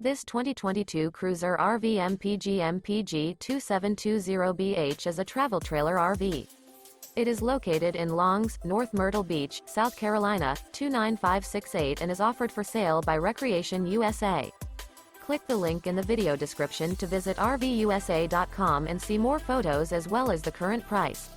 This 2022 Cruiser RV MPG MPG 2720BH is a travel trailer RV. It is located in Longs, North Myrtle Beach, South Carolina, 29568 and is offered for sale by Recreation USA. Click the link in the video description to visit RVUSA.com and see more photos as well as the current price.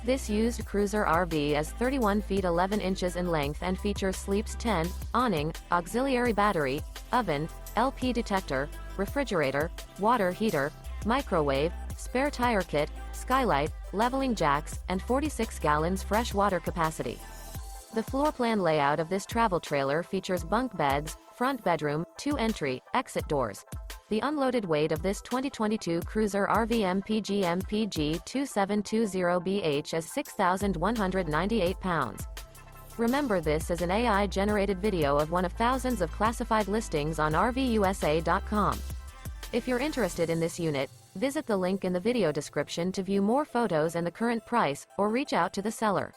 This used Cruiser RV is 31 feet 11 inches in length and features sleeps 10, awning, auxiliary battery, oven, LP detector, refrigerator, water heater, microwave, spare tire kit, skylight, leveling jacks, and 46 gallons fresh water capacity. The floor plan layout of this travel trailer features bunk beds, front bedroom, 2 entry, exit doors. The unloaded weight of this 2022 Cruiser RV MPG MPG 2720BH is 6,198 pounds. Remember, this is an AI-generated video of one of thousands of classified listings on RVUSA.com. If you're interested in this unit, visit the link in the video description to view more photos and the current price, or reach out to the seller.